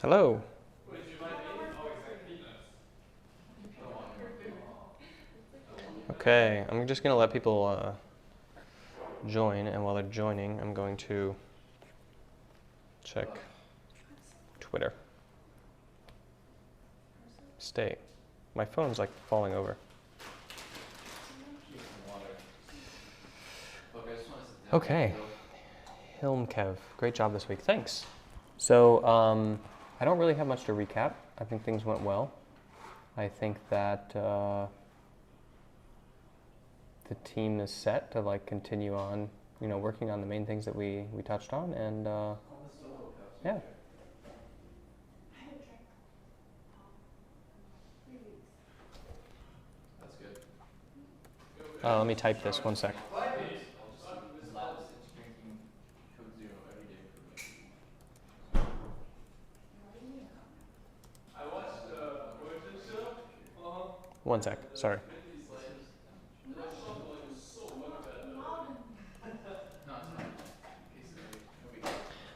Hello. Okay, I'm just going to let people join, and while they're joining, I'm going to check Twitter. Stay. My phone's like falling over. Okay. Hilmkev, great job this week. Thanks. So, I don't really have much to recap. I think things went well. I think that the team is set to like continue on, working on the main things that we touched on, and yeah. Let me type this 1 sec. One sec, sorry.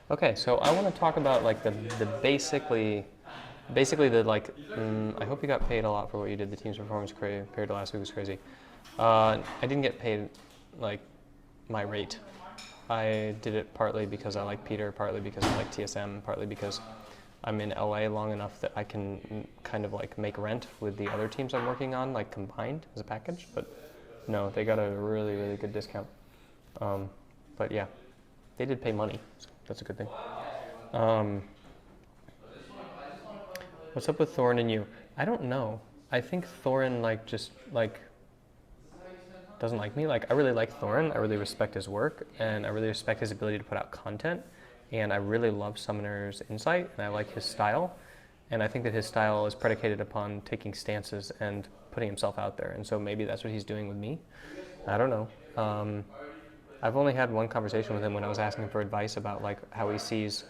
Okay, so I want to talk about like the basically the like. I hope you got paid a lot for what you did. The team's performance compared to last week was crazy. I didn't get paid like my rate. I did it partly because I like Peter, partly because I like TSM, partly because I'm in LA long enough that I can kind of like make rent with the other teams I'm working on, like combined as a package. But no, they got a really, really good discount. But yeah, they did pay money, so that's a good thing. What's up with Thorin and you? I don't know. I think Thorin doesn't like me. Like, I really like Thorin. I really respect his work, and I really respect his ability to put out content. And I really love Summoner's insight, and I like his style. And I think that his style is predicated upon taking stances and putting himself out there. And so maybe that's what he's doing with me. I don't know. I've only had one conversation with him when I was asking for advice about like how he sees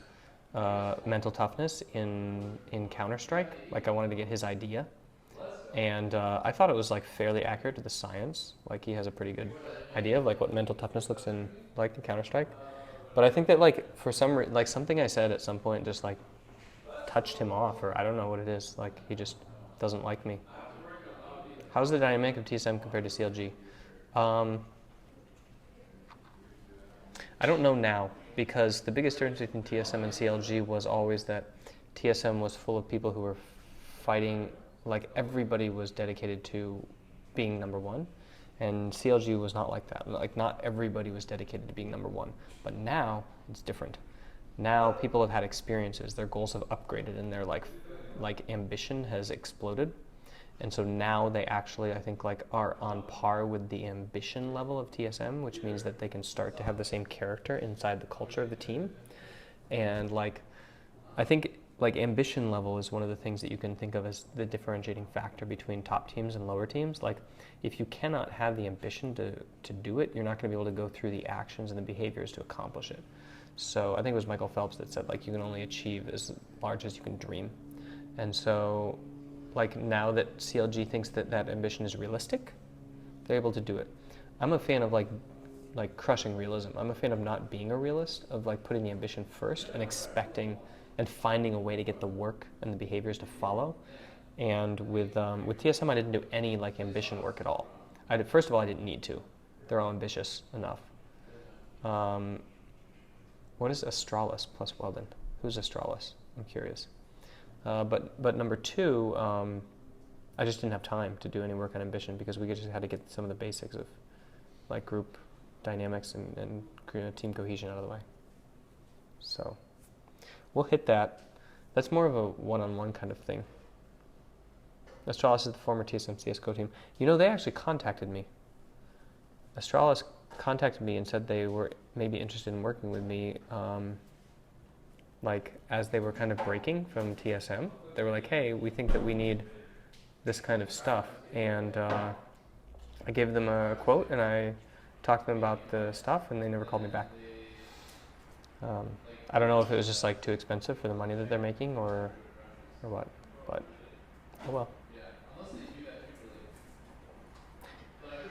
mental toughness in Counter-Strike. Like, I wanted to get his idea. And I thought it was like fairly accurate to the science. Like, he has a pretty good idea of like what mental toughness looks like in Counter-Strike. But I think that like for something I said at some point just like touched him off, or I don't know what it is. Like, he just doesn't like me. How's the dynamic of TSM compared to CLG? I don't know now, because the biggest difference between TSM and CLG was always that TSM was full of people who were fighting, like everybody was dedicated to being number one, and CLG was not like that. Like, not everybody was dedicated to being number one, but now it's different. Now people have had experiences, their goals have upgraded, and their like ambition has exploded. And so now they actually, I think, like are on par with the ambition level of TSM, which means that they can start to have the same character inside the culture of the team. And like, I think like ambition level is one of the things that you can think of as the differentiating factor between top teams and lower teams. Like, if you cannot have the ambition to do it, you're not going to be able to go through the actions and the behaviors to accomplish it. So I think it was Michael Phelps that said, like, you can only achieve as large as you can dream. And so, like, now that CLG thinks that that ambition is realistic, they're able to do it. I'm a fan of like crushing realism. I'm a fan of not being a realist, of like putting the ambition first and expecting and finding a way to get the work and the behaviors to follow. And with TSM, I didn't do any like ambition work at all. First of all, I didn't need to. They're all ambitious enough. What is Astralis plus Weldon? Who's Astralis? I'm curious. But number two, I just didn't have time to do any work on ambition, because we just had to get some of the basics of like group dynamics and team cohesion out of the way. So we'll hit that. That's more of a one-on-one kind of thing. Astralis is the former TSM CSGO team. They actually contacted me. Astralis contacted me and said they were maybe interested in working with me, like as they were kind of breaking from TSM. They were like, hey, we think that we need this kind of stuff. And I gave them a quote and I talked to them about the stuff, and they never called me back. I don't know if it was just like too expensive for the money that they're making or what, but oh well.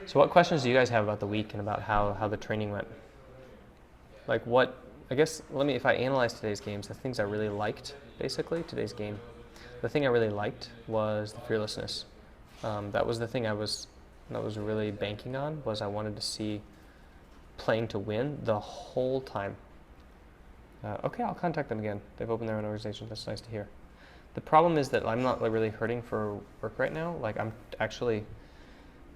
So what questions do you guys have about the week and about how the training went? Like, if I analyze today's games, the things I really liked basically, today's game. The thing I really liked was the fearlessness. That was the thing I was really banking on, was I wanted to see playing to win the whole time. Okay, I'll contact them again. They've opened their own organization. That's nice to hear. The problem is that I'm not like really hurting for work right now. Like I'm actually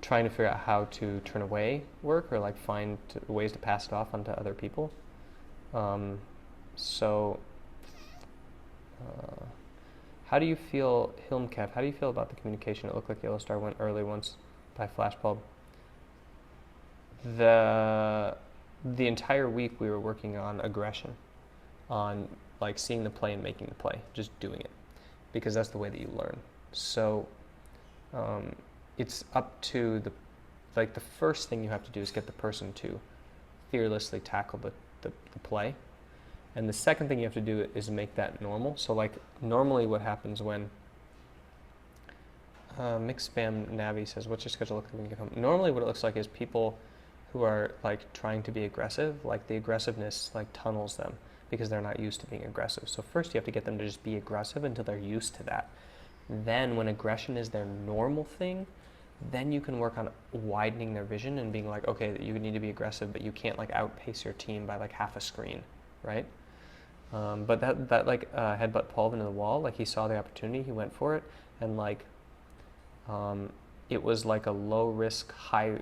trying to figure out how to turn away work or like find ways to pass it off onto other people. So how do you feel, Hilmkev, how do you feel about the communication? It looked like Yellowstar went early once by flashbulb. The entire week we were working on aggression, on like seeing the play and making the play, just doing it, because that's the way that you learn. So it's up to the first thing you have to do is get the person to fearlessly tackle the play. And the second thing you have to do is make that normal. So like normally what happens when Mixed Spam Navi says, what's your schedule look like when you get home? Normally what it looks like is people who are like trying to be aggressive, like the aggressiveness like tunnels them because they're not used to being aggressive. So first you have to get them to just be aggressive until they're used to that. Then when aggression is their normal thing, then you can work on widening their vision and being like, okay, you need to be aggressive, but you can't like outpace your team by like half a screen, right? But that like headbutt Paul into the wall, like he saw the opportunity, he went for it, and like it was like a low risk, high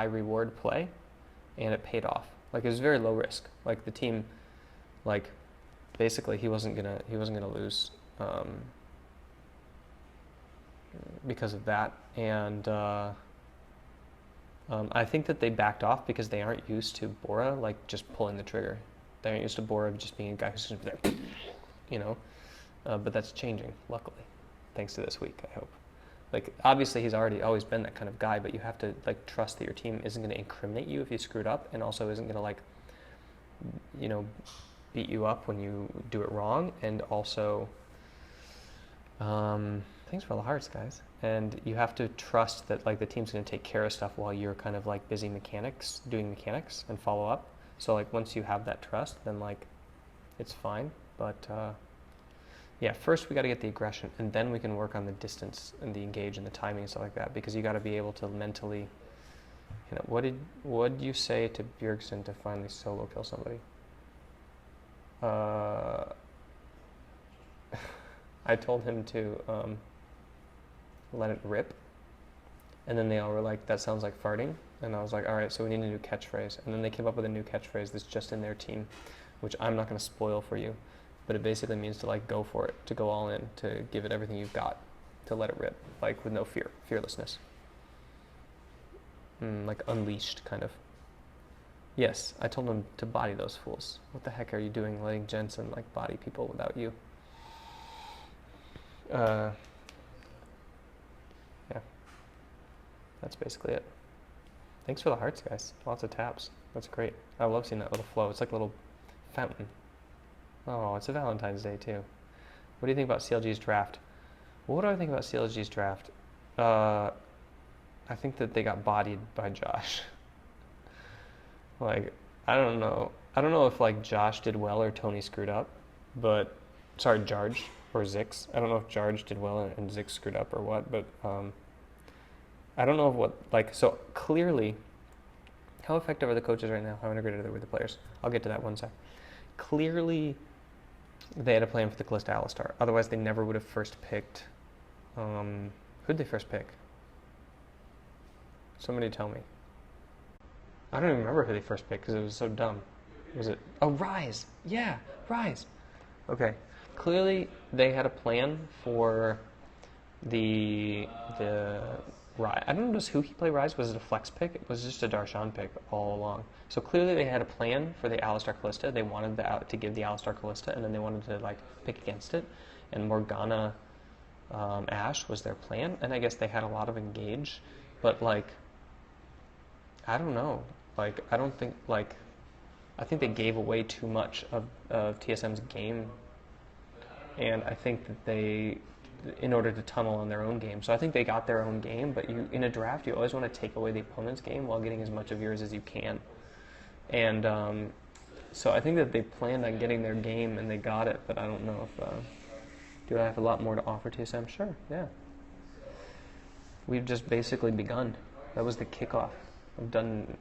reward play, and it paid off. Like it was very low risk. Like the team, like basically he wasn't gonna lose because of that, and I think that they backed off because they aren't used to Bora like just pulling the trigger. They aren't used to Bora just being a guy who's just there, you know. But that's changing, luckily, thanks to this week, I hope. Like obviously he's always been that kind of guy, but you have to like trust that your team isn't going to incriminate you if you screwed up, and also isn't going to like, you know, beat you up when you do it wrong, and also thanks for all the hearts, guys. And you have to trust that like the team's going to take care of stuff while you're kind of like busy doing mechanics and follow up. So like once you have that trust, then like it's fine. But yeah, first we got to get the aggression, and then we can work on the distance and the engage and the timing and stuff like that, because you got to be able to mentally, you know, what did you say to Bjergsen to finally solo kill somebody? I told him to let it rip, and then they all were like, that sounds like farting, and I was like, all right, so we need a new catchphrase, and then they came up with a new catchphrase that's just in their team, which I'm not going to spoil for you, but it basically means to like go for it, to go all in, to give it everything you've got, to let it rip, like with no fearlessness, like unleashed kind of. Yes, I told him to body those fools. What the heck are you doing, letting Jensen like body people without you? Yeah, that's basically it. Thanks for the hearts, guys. Lots of taps. That's great. I love seeing that little flow. It's like a little fountain. Oh, it's a Valentine's Day too. What do you think about CLG's draft? What do I think about CLG's draft? I think that they got bodied by Josh. Like, I don't know. I don't know if like Josh did well or Tony screwed up, but sorry, Jarge or Zix. I don't know if Jarge did well and Zix screwed up or what, but I don't know what, like, so clearly, how effective are the coaches right now? How integrated are they with the players? I'll get to that one sec. Clearly, they had a plan for the Callista Alistar. Otherwise, they never would have first picked, who'd they first pick? Somebody tell me. I don't even remember who they first picked because it was so dumb. Was it, oh, Rise. Yeah, Rise. Okay. Clearly, they had a plan for the Rise. I don't know just who he played Rise. Was it a flex pick? It was just a Darshan pick all along. So clearly they had a plan for the Alistar Callista. They wanted to give the Alistar Callista, and then they wanted to like pick against it. And Morgana Ashe was their plan. And I guess they had a lot of engage, but like, I don't know. Like, I don't think like, I think they gave away too much of TSM's game, and I think that they, in order to tunnel on their own game. So I think they got their own game, but you, in a draft, you always want to take away the opponent's game while getting as much of yours as you can. And So I think that they planned on getting their game and they got it, but I don't know if do I have a lot more to offer TSM? Sure, yeah. We've just basically begun. That was the kickoff. I've done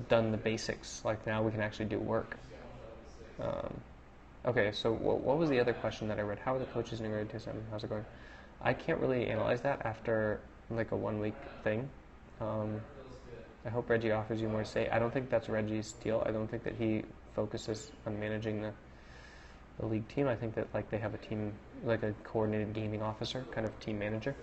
the basics. Like now we can actually do work. Okay, so what was the other question that I read? How are the coaches integrated TSM? How's it going? I can't really analyze that after like a 1 week thing. I hope Reggie offers you more to say. I don't think that's Reggie's deal. I don't think that he focuses on managing the league team. I think that like they have a team, like a coordinated gaming officer, kind of team manager.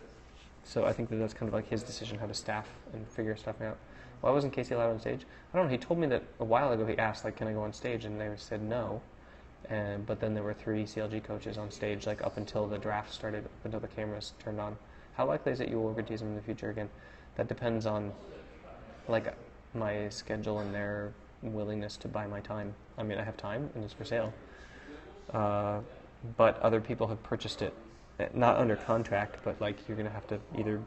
So I think that that's kind of like his decision how to staff and figure stuff out. Why wasn't Casey allowed on stage? I don't know. He told me that a while ago he asked, like, can I go on stage? And they said no. But then there were 3 CLG coaches on stage, like up until the draft started, up until the cameras turned on. How likely is it you will work with TSM in the future again? That depends on, like, my schedule and their willingness to buy my time. I mean, I have time and it's for sale. But other people have purchased it, not under contract, but like you're going to have to either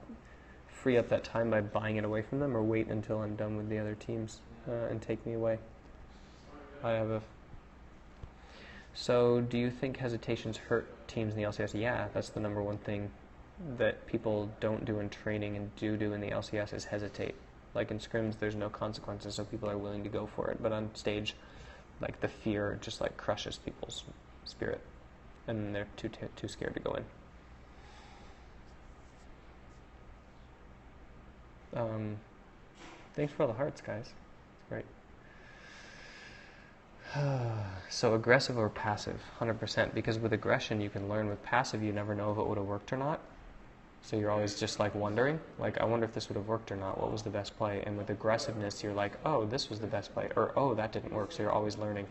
free up that time by buying it away from them or wait until I'm done with the other teams and take me away. So do you think hesitations hurt teams in the LCS? Yeah, that's the number one thing that people don't do in training and do in the LCS is hesitate. Like in scrims, there's no consequences, so people are willing to go for it. But on stage, like the fear just like crushes people's spirit, and they're too scared to go in. Thanks for all the hearts, guys. It's great. So aggressive or passive? 100%. Because with aggression, you can learn. With passive, you never know if it would have worked or not. So you're always just like wondering, like, I wonder if this would have worked or not. What was the best play? And with aggressiveness, you're like, oh, this was the best play. Or, oh, that didn't work. So you're always learning.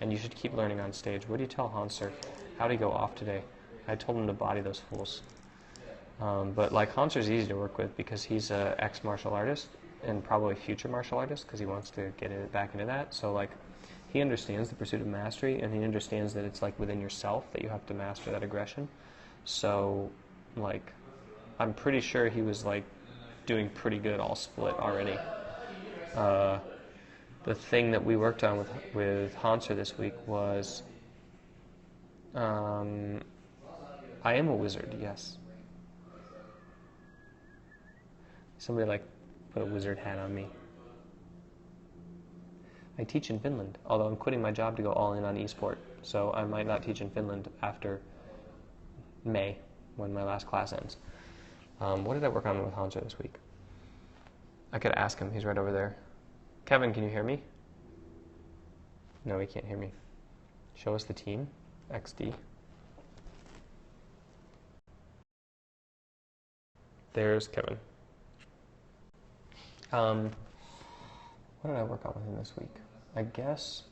And you should keep learning on stage. What do you tell Hanser? How did he go off today? I told him to body those fools. But like Hanser's easy to work with because he's an ex-martial artist and probably future martial artist because he wants to get back into that. So like he understands the pursuit of mastery and he understands that it's like within yourself that you have to master that aggression. So like I'm pretty sure he was like doing pretty good all split already. The thing that we worked on with Hanser this week was I am a wizard, yes. Somebody like put a wizard hat on me. I teach in Finland, although I'm quitting my job to go all in on esport, so I might not teach in Finland after May when my last class ends. What did I work on with Hanser this week? I could ask him. He's right over there. Kevin, can you hear me? No, he can't hear me. Show us the team. XD. There's Kevin. What did I work on with him this week? I guess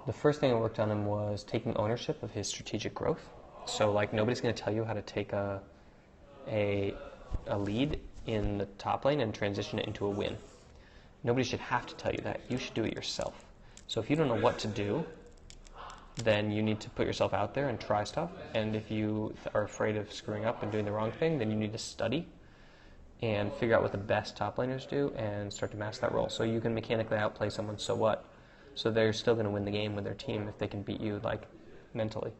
the first thing I worked on him was taking ownership of his strategic growth. So like nobody's going to tell you how to take a lead in the top lane and transition it into a win. Nobody should have to tell you that. You should do it yourself. So if you don't know what to do, then you need to put yourself out there and try stuff. And if you are afraid of screwing up and doing the wrong thing, then you need to study and figure out what the best top laners do and start to master that role. So you can mechanically outplay someone, so what? So they're still going to win the game with their team if they can beat you, like, mentally.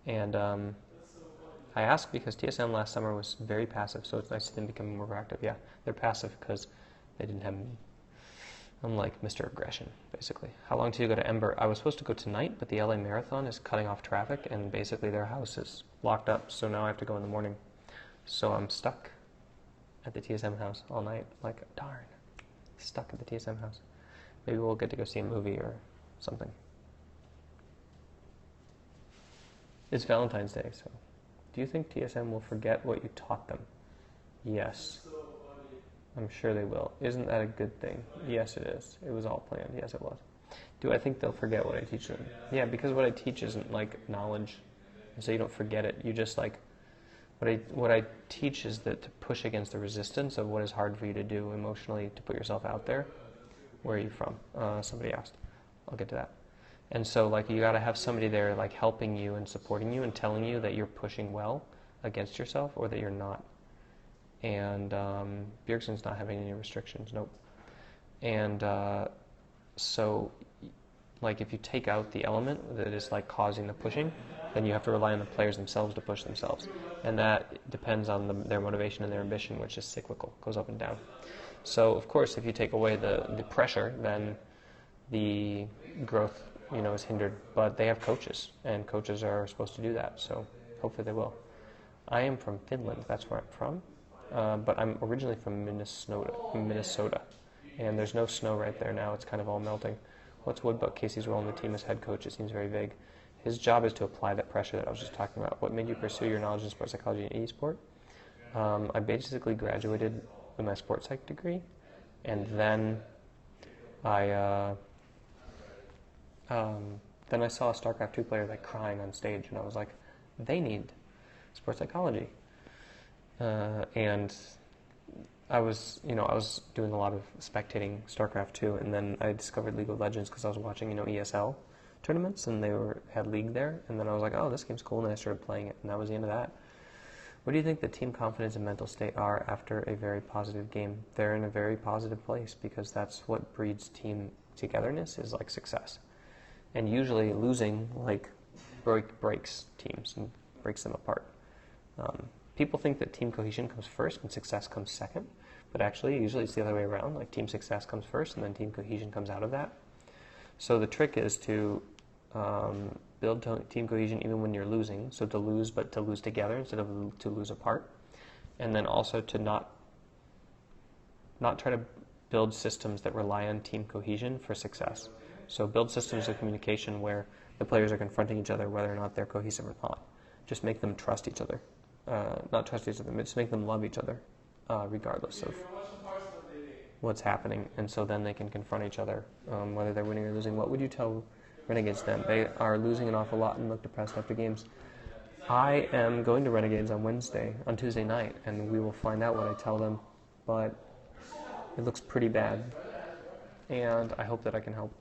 And I ask because TSM last summer was very passive, so it's nice to them becoming more proactive. Yeah, they're passive because they didn't have me. I'm like Mr. Aggression, basically. How long till you go to Ember? I was supposed to go tonight, but the LA Marathon is cutting off traffic, and basically their house is locked up, so now I have to go in the morning. So I'm stuck at the TSM house all night. Like, darn, stuck at the TSM house. Maybe we'll get to go see a movie or something. It's Valentine's Day, so do you think TSM will forget what you taught them? Yes. I'm sure they will. Isn't that a good thing? Yes, it is. It was all planned. Yes, it was. Do I think they'll forget what I teach them? Yeah, because what I teach isn't like knowledge, so you don't forget it. You just like what I teach is that to push against the resistance of what is hard for you to do emotionally to put yourself out there. Where are you from? Somebody asked. I'll get to that. And so like you got to have somebody there like helping you and supporting you and telling you that you're pushing well against yourself or that you're not. And Bjergsen's not having any restrictions, nope. And so like if you take out the element that is like causing the pushing, then you have to rely on the players themselves to push themselves, and that depends on their motivation and their ambition, which is cyclical, goes up and down. So of course, if you take away the pressure, then the growth, is hindered. But they have coaches, and coaches are supposed to do that. So hopefully they will. I am from Finland. That's where I'm from, but I'm originally from Minnesota, and there's no snow right there now. It's kind of all melting. What's Woodbuck Casey's role in the team as head coach? It seems very vague. His job is to apply that pressure that I was just talking about. What made you pursue your knowledge in sports psychology and e-sport? I basically graduated with my sports psych degree, and then I saw a StarCraft 2 player like crying on stage, and I was like, they need sports psychology. And I was doing a lot of spectating StarCraft 2, and then I discovered League of Legends because I was watching, ESL tournaments, and they had League there, and then I was like, oh, this game's cool, and I started playing it, and that was the end of that. What do you think the team confidence and mental state are after a very positive game? They're in a very positive place because that's what breeds team togetherness, is like success. And usually losing breaks teams and breaks them apart. People think that team cohesion comes first and success comes second, but actually usually it's the other way around. Like team success comes first and then team cohesion comes out of that. So the trick is to build team cohesion even when you're losing. So to lose, but to lose together instead of to lose apart. And then also to not try to build systems that rely on team cohesion for success. So build systems of communication where the players are confronting each other whether or not they're cohesive or not. Just make them trust each other. Not trust each other, but just make them love each other regardless of what's happening. And so then they can confront each other whether they're winning or losing. What would you tell Renegades then? They are losing an awful lot and look depressed after games. I am going to Renegades on Tuesday night, and we will find out what I tell them, but it looks pretty bad, and I hope that I can help.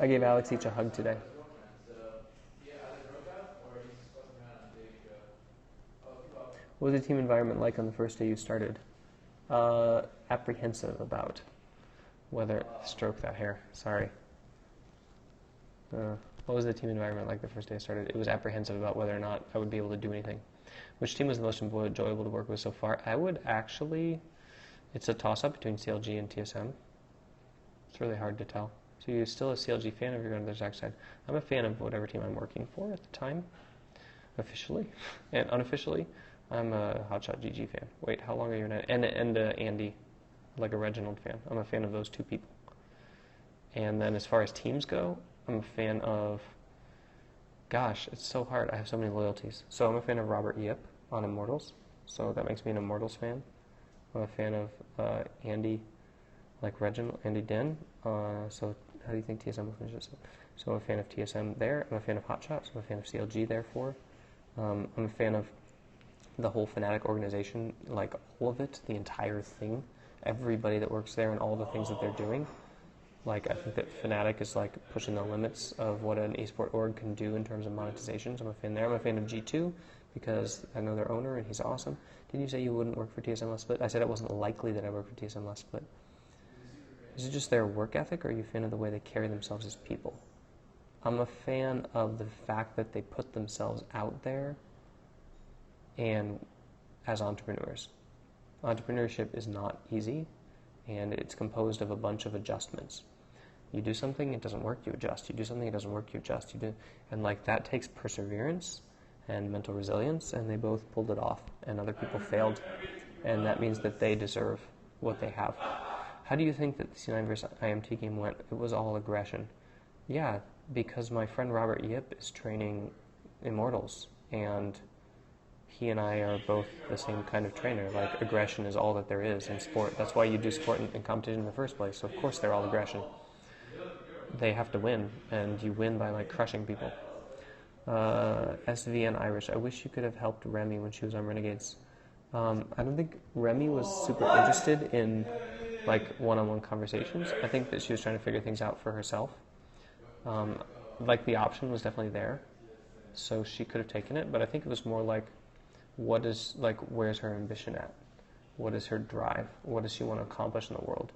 I gave Alex each a hug today. What was the team environment like on the first day you started? Apprehensive about whether... Stroke that hair, sorry. What was the team environment like the first day I started? It was apprehensive about whether or not I would be able to do anything. Which team was the most enjoyable to work with so far? I would actually... It's a toss-up between CLG and TSM. It's really hard to tell. So you're still a CLG fan if you're going to the dark side? I'm a fan of whatever team I'm working for at the time, officially. And unofficially, I'm a Hotshot GG fan. Wait, how long are you in it? And Andy, like a Reginald fan. I'm a fan of those two people. And then as far as teams go, I'm a fan of... Gosh, it's so hard. I have so many loyalties. So I'm a fan of Robert Yip on Immortals. So that makes me an Immortals fan. I'm a fan of Andy, like Reginald, Andy Den. So how do you think TSM will finish this? So I'm a fan of TSM there. I'm a fan of Hotshot. So I'm a fan of CLG therefore. I'm a fan of the whole Fnatic organization, like all of it, the entire thing, everybody that works there and all the things that they're doing. Like, I think that Fnatic is like pushing the limits of what an esport org can do in terms of monetization. So I'm a fan there. I'm a fan of G2 because I know their owner and he's awesome. Did you say you wouldn't work for TSM last split? I said it wasn't likely that I work for TSM last split. Is it just their work ethic, or are you a fan of the way they carry themselves as people? I'm a fan of the fact that they put themselves out there and as entrepreneurs. Entrepreneurship is not easy, and it's composed of a bunch of adjustments. You do something, it doesn't work, you adjust. You do something, it doesn't work, you adjust. And like that takes perseverance and mental resilience, and they both pulled it off, and other people failed, and that means that they deserve what they have. How do you think that the C9 versus IMT game went? It was all aggression. Yeah, because my friend Robert Yip is training Immortals, and he and I are both the same kind of trainer. Like, aggression is all that there is in sport. That's why you do sport and competition in the first place. So of course they're all aggression. They have to win, and you win by like crushing people. SVN Irish. I wish you could have helped Remy when she was on Renegades. I don't think Remy was super interested in like one-on-one conversations. I think that she was trying to figure things out for herself. Like the option was definitely there, so she could have taken it. But I think it was more like, where's her ambition at? What is her drive? What does she want to accomplish in the world?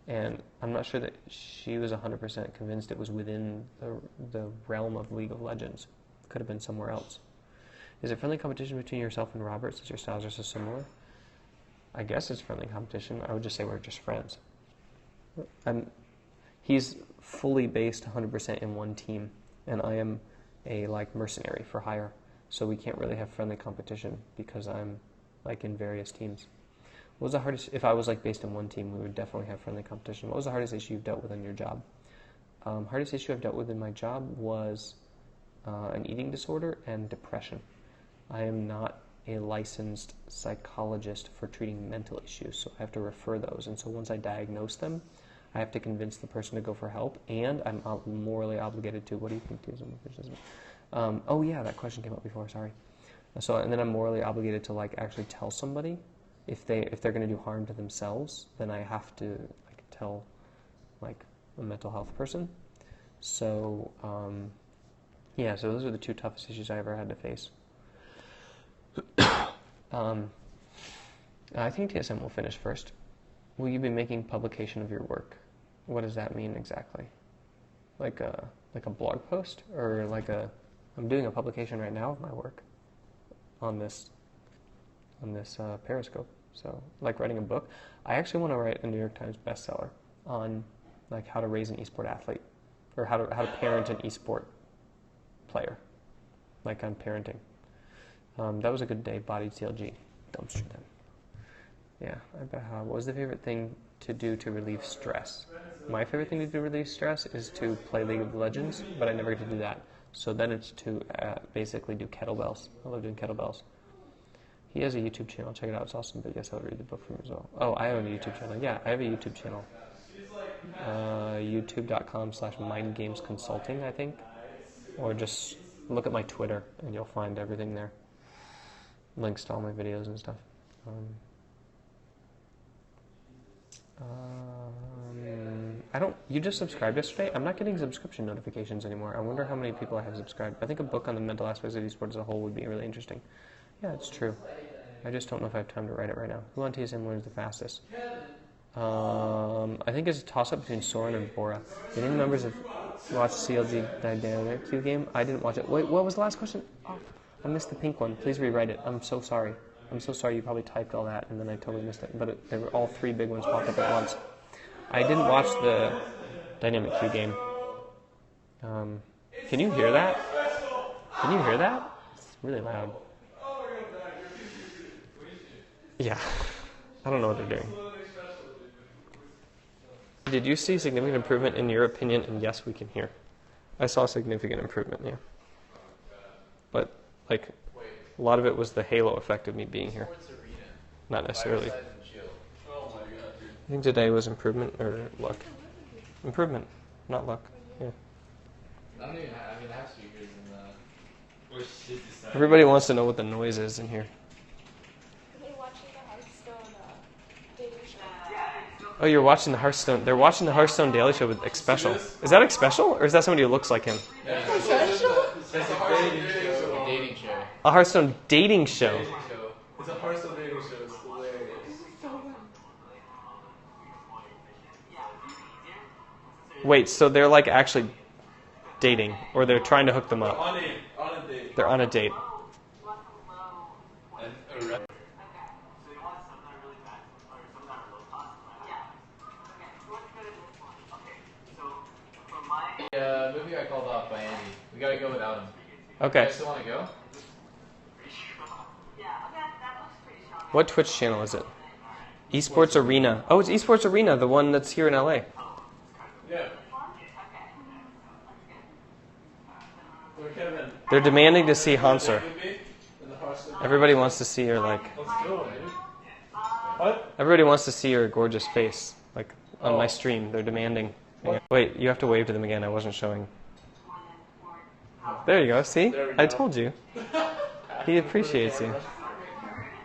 and I'm not sure that she was 100% convinced it was within the realm of League of Legends. Could have been somewhere else. Is it friendly competition between yourself and Robert since your styles are so similar? I guess it's friendly competition. I would just say we're just friends. He's fully based 100% in one team, and I am a mercenary for hire. So we can't really have friendly competition because I'm in various teams. What was the hardest? If I was based in one team, we would definitely have friendly competition. What was the hardest issue you've dealt with in your job? Hardest issue I've dealt with in my job was an eating disorder and depression. I am not a licensed psychologist for treating mental issues, so I have to refer those. And so once I diagnose them, I have to convince the person to go for help, and I'm morally obligated to. What do you think TSM? Oh yeah, that question came up before. Sorry. So and then I'm morally obligated to actually tell somebody if they're going to do harm to themselves. Then I have to tell a mental health person. So yeah, so those are the two toughest issues I ever had to face. I think TSM will finish first. Will you be making publication of your work? What does that mean exactly? Like a blog post, or I'm doing a publication right now of my work on this Periscope. So writing a book. I actually want to write a New York Times bestseller on how to raise an esport athlete, or how to parent an esport player, on parenting. That was a good day. Bodied CLG. Dumpster them. Yeah, I bet. What was the favorite thing to do to relieve stress? My favorite thing to do to relieve stress is to play League of Legends, but I never get to do that. So then it's to basically do kettlebells. I love doing kettlebells. He has a YouTube channel. Check it out. It's awesome. But yes, I'll read the book from him as well. Oh, I have a YouTube channel. Yeah, I have a YouTube channel. YouTube.com/mindgamesconsulting, I think. Or just look at my Twitter, and you'll find everything there. Links to all my videos and stuff. You just subscribed yesterday? I'm not getting subscription notifications anymore. I wonder how many people I have subscribed. I think a book on the mental aspects of esports as a whole would be really interesting. Yeah, it's true. I just don't know if I have time to write it right now. Who on TSM learns the fastest? I think it's a toss-up between Soren and Bora. Did any members have watched CLG Q game? I didn't watch it. Wait, what was the last question? Oh, I missed the pink one. Please rewrite it. I'm so sorry. I'm so sorry you probably typed all that and then I totally missed it. But they were all three big ones popped up at once. I didn't watch the Dynamic Q game. Can you hear that? Can you hear that? It's really loud. Yeah. I don't know what they're doing. Did you see significant improvement in your opinion? And yes, we can hear. I saw significant improvement, yeah. But, a lot of it was the halo effect of me being here. Not necessarily. I think today was improvement or luck. Improvement, not luck. Yeah. Everybody wants to know what the noise is in here. Oh, you're watching the Hearthstone. They're watching the Hearthstone Daily Show with Xpecial. Is that Xpecial, or is that somebody who looks like him? Dating show. A Hearthstone dating show. It's a Hearthstone dating show. It's hilarious. Wait, so they're actually dating, or they're trying to hook them up? On a date. They're on a date. Movie got called off by Andy. We gotta go without him. Okay. You guys still want to go? What Twitch channel is it? Esports Arena. Oh, it's Esports Arena, the one that's here in LA. Yeah. They're demanding to see Hanser. Everybody wants to see her, Let's go, dude. What? Everybody wants to see her gorgeous face, on my stream. They're demanding. Wait, you have to wave to them again. I wasn't showing. There you go. See? I told you. He appreciates you.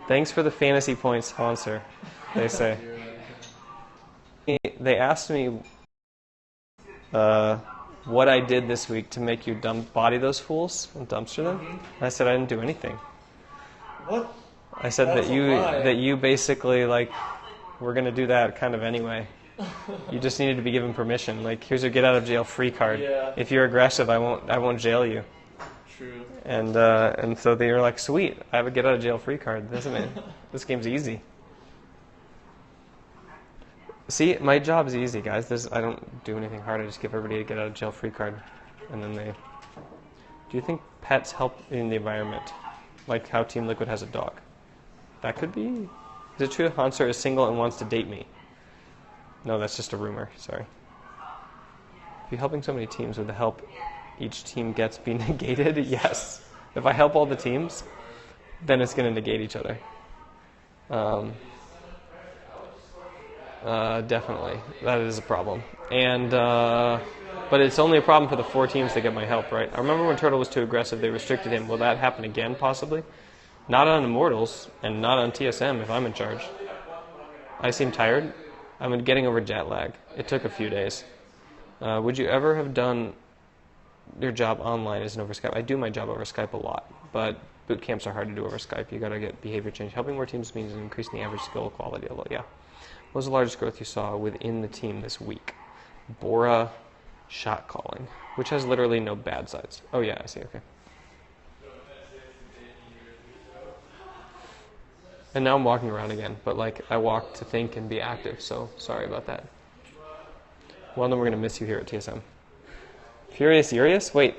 Thanks for the fantasy points, Hanser, they say. They asked me what I did this week to make you body those fools and dumpster them. And I said I didn't do anything. What? I said that you basically were going to do that kind of anyway. You just needed to be given permission. Like, here's your get out of jail free card. Yeah. If you're aggressive, I won't jail you. True. And so they were like, sweet, I have a get out of jail free card, doesn't it? This game's easy. See, my job's easy, guys. I don't do anything hard. I just give everybody a get out of jail free card, and then they. Do you think pets help in the environment, like how Team Liquid has a dog? That could be. Is it true Hanser is single and wants to date me? No, that's just a rumor. Sorry. If you're helping so many teams, would the help each team gets be negated? Yes. If I help all the teams, then it's going to negate each other. Definitely. That is a problem. And but it's only a problem for the 4 teams that get my help, right? I remember when Turtle was too aggressive, they restricted him. Will that happen again, possibly? Not on Immortals, and not on TSM if I'm in charge. I seem tired. I'm getting over jet lag. It took a few days. Would you ever have done your job online as an over Skype? I do my job over Skype a lot, but boot camps are hard to do over Skype. You got to get behavior change. Helping more teams means increasing the average skill quality. Although, yeah. What was the largest growth you saw within the team this week? Bora shot calling, which has literally no bad sides. Oh yeah, I see. Okay. And now I'm walking around again, but like I walk to think and be active, so sorry about that. Well, then we're gonna miss you here at TSM. Furious? Wait.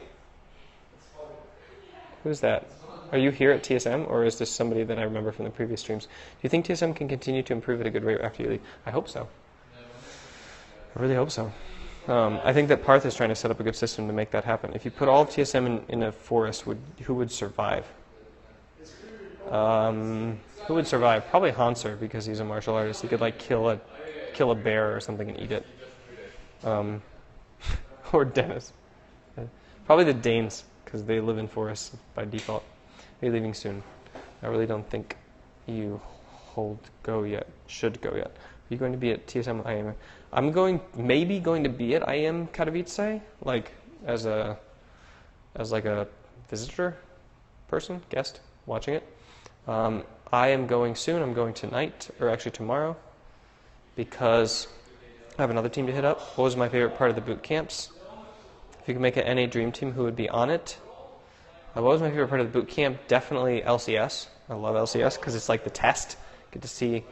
Who's that? Are you here at TSM, or is this somebody that I remember from the previous streams? Do you think TSM can continue to improve at a good rate after you leave? I hope so. I really hope so. I think that Parth is trying to set up a good system to make that happen. If you put all of TSM in a forest, who would survive? Who would survive? Probably Hanser, because he's a martial artist. He could like kill a bear or something and eat it. Or Dennis. Probably the Danes, because they live in forests by default. Are you leaving soon? I really don't think you should go yet. Are you going to be at TSM IM? I'm maybe going to be at IM Katowice, like as like a visitor person, guest, watching it. I am going soon. I'm going tonight, or actually tomorrow, because I have another team to hit up. What was my favorite part of the boot camps? If you could make an NA Dream Team, who would be on it? What was my favorite part of the boot camp? Definitely LCS. I love LCS because it's like the test. Get to see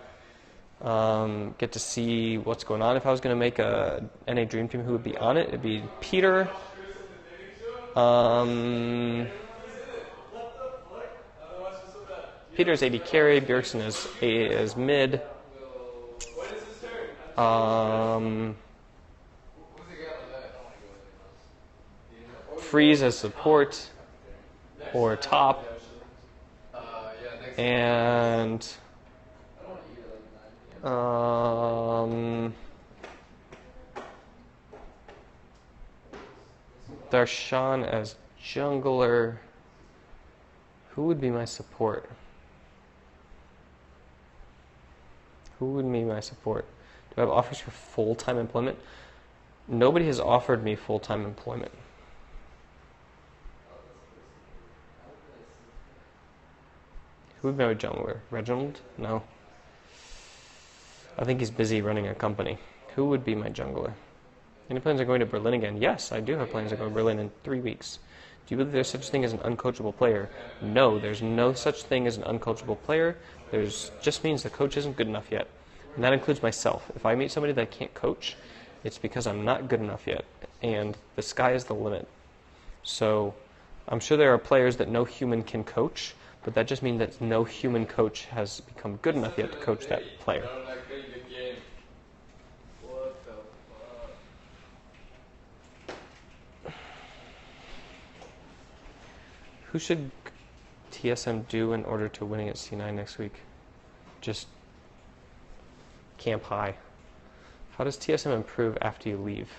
what's going on. If I was going to make a NA Dream Team, who would be on it? It'd be Peter. Peter's AD carry. Bjergsen is mid. Freeze as support or top. And Darshan as jungler. Who would be my support? Who would be my support? Do I have offers for full-time employment? Nobody has offered me full-time employment. Who would be my jungler? Reginald? No. I think he's busy running a company. Who would be my jungler? Any plans on going to Berlin again? Yes, I do have plans on going to Berlin in 3 weeks. Do you believe there's such a thing as an uncoachable player? No, there's no such thing as an uncoachable player. There's just means the coach isn't good enough yet. And that includes myself. If I meet somebody that I can't coach, it's because I'm not good enough yet. And the sky is the limit. So I'm sure there are players that no human can coach, but that just means that no human coach has become good enough yet to coach that player. Who should TSM do in order to winning at C9 next week? Just camp high. How does TSM improve after you leave?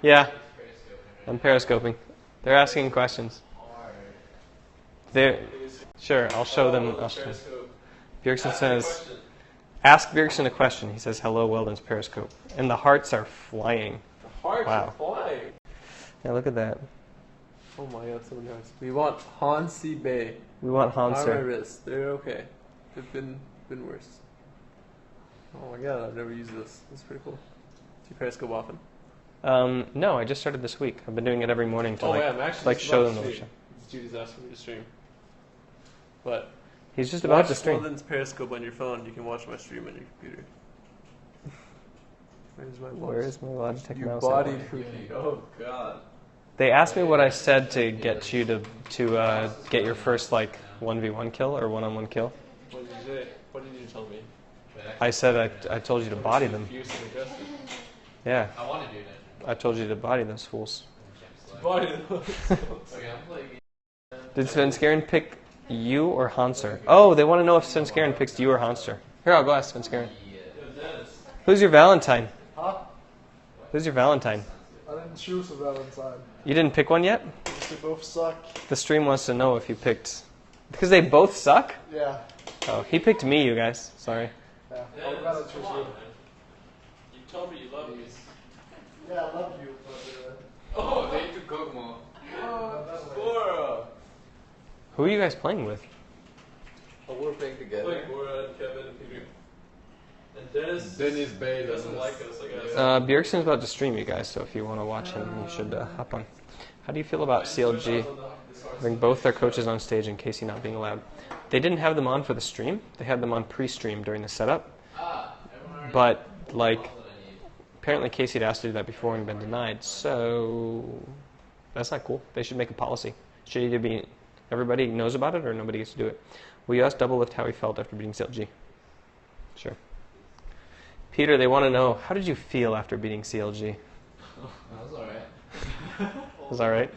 Yeah, I'm periscoping. They're asking questions. Sure, I'll show them. Bjergsen says, ask Bjergsen a question. He says, hello, Weldon's Periscope. And the hearts are flying. The hearts are flying. Yeah, look at that. Oh my god, so many hearts. We want Hansi Bay. We want On my Hanser. wrist. They're okay. They've been been worse. Oh my god, I've never used this. That's pretty cool. Do you Periscope often? No, I just started this week. I've been doing it every morning to I'm actually like just show about them to the stream. Judy's asking me to stream. But He's just about to watch stream. Weldon's Periscope on your phone. You can watch my stream on your computer. Where's my mouse? Where is my Logitech You mouse? bodied at? for me. Oh God. They asked me what I said to get you to get your first like 1v1 kill or one-on-one kill. What did you say? What did you tell me? I said I told you to body them. Confused and aggressive. Yeah, I want to do that. I told you to body those fools. Body those. Okay, I'm playing. Did Svenskeren pick you or Hanser? Oh, they want to know if Svenskeren picks you or Hanser. Here, I'll go ask Svenskeren. Who's your Valentine? Huh? Who's your Valentine? I didn't choose a Valentine. You didn't pick one yet? Because they both suck. The stream wants to know if you picked. Because they both suck? Yeah. Oh, he picked me, you guys. Sorry. Yeah. I'm glad I chose you. You told me you love me. Yeah, I love you, but Oh, they took Kogmo. Bora. Who are you guys playing with? Oh, we're playing together. Like Bora, Kevin, and Peter. And Dennis Bay doesn't like us, I guess. Bjergsen's about to stream, you guys, so if you want to watch him, you should hop on. How do you feel about CLG having both their coaches on stage and Casey not being allowed? They didn't have them on for the stream. They had them on pre-stream during the setup. But, like, apparently Casey had asked to do that before and been denied, so that's not cool. They should make a policy. Should either be everybody knows about it or nobody gets to do it. Will you ask Double Lift how he felt after beating CLG? Sure. Peter, they want to know, how did you feel after beating CLG? That was alright. Was that right?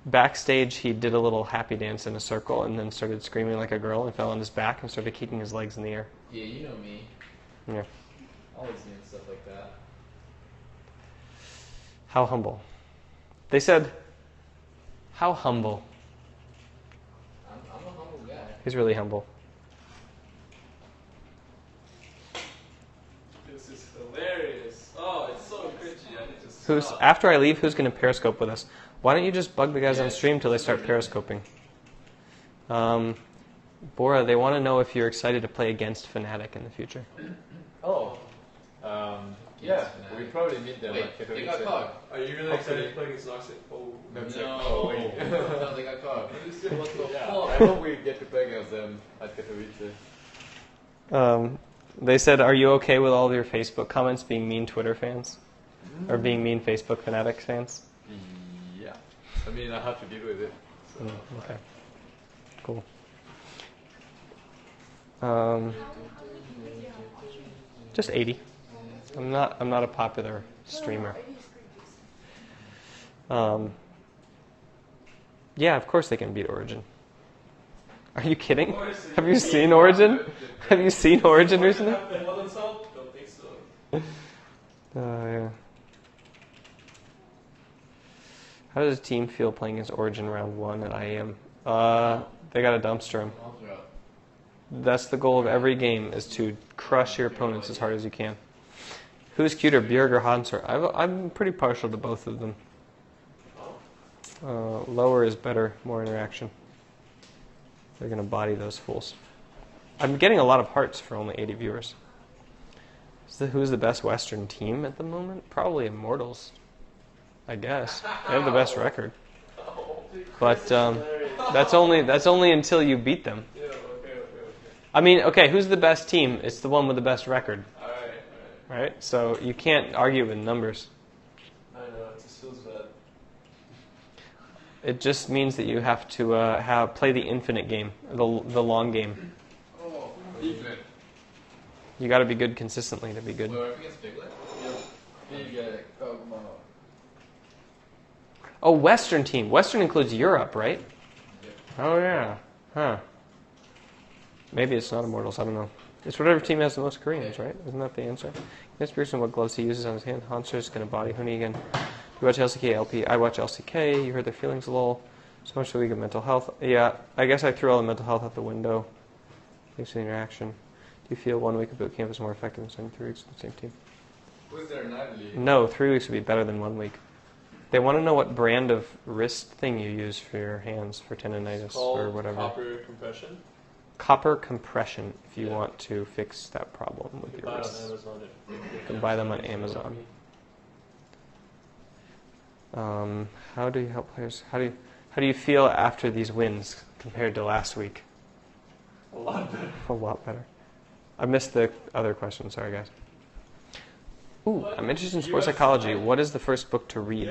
Backstage, he did a little happy dance in a circle and then started screaming like a girl and fell on his back and started kicking his legs in the air. Yeah, you know me. Yeah. Always doing stuff like that. How humble. They said, how humble. I'm a humble guy. He's really humble. This is hilarious. Oh, it's so cringy. I need to Who's stop. after I leave, who's going to Periscope with us? Why don't you just bug the guys on stream till they start Periscoping? Bora, they want to know if you're excited to play against Fnatic in the future. Oh. Yeah, We probably meet them Wait, at they got Katowice. caught. Are you really excited to play against Noxic? Oh, That's No. like, oh wait. No, they got caught. What the Yeah. I fuck? hope we get to play against them at Katowice. They said, are you okay with all of your Facebook comments being mean Twitter fans? Or being mean Facebook Fnatic fans? Yeah. I mean, I have to deal with it. So. Okay. Cool. Just 80. I'm not a popular streamer. Yeah, of course they can beat Origin. Are you kidding? Have you seen Origin? Have you seen Origin recently? Don't think so. Yeah. How does the team feel playing against Origin round 1 at IEM? They got a dumpster 'em. That's the goal of every game, is to crush your opponents as hard as you can. Who's cuter, Bjerg or Hanser? I'm pretty partial to both of them. Lower is better, more interaction. They're going to body those fools. I'm getting a lot of hearts for only 80 viewers. Who's the best Western team at the moment? Probably Immortals, I guess. They have the best record. But that's only until you beat them. Yeah, okay. I mean, okay, who's the best team? It's the one with the best record, Alright. right? So you can't argue with numbers. I know, it just feels bad. It just means that you have to play the infinite game, the long game. Oh, Piglet. You got to be good consistently to be good. We're up against Piglet? Piglet, Kogmo. Oh, Western team. Western includes Europe, right? Yep. Oh yeah. Huh. Maybe it's not Immortals. I don't know. It's whatever team has the most Koreans, right? Isn't that the answer? This person, what gloves he uses on his hand. Hanser's going to body Hoonigan. You watch LCK, LP. I watch LCK. You heard their feelings a little. So much for the week of mental health. Yeah, I guess I threw all the mental health out the window. Thanks for the interaction. Do you feel 1 week of boot camp is more effective than spending 3 weeks with the same team? Who's their nightly? No, 3 weeks would be better than 1 week. They want to know what brand of wrist thing you use for your hands for tendonitis or whatever. Copper compression. copper compression if you want to fix that problem with your Buy it on wrists. Amazon. You can buy them on Amazon. How do you help players? How do you feel after these wins compared to last week? A lot better. A lot better. I missed the other question. Sorry, guys. Ooh, I'm interested in sports psychology. What is the first book to read?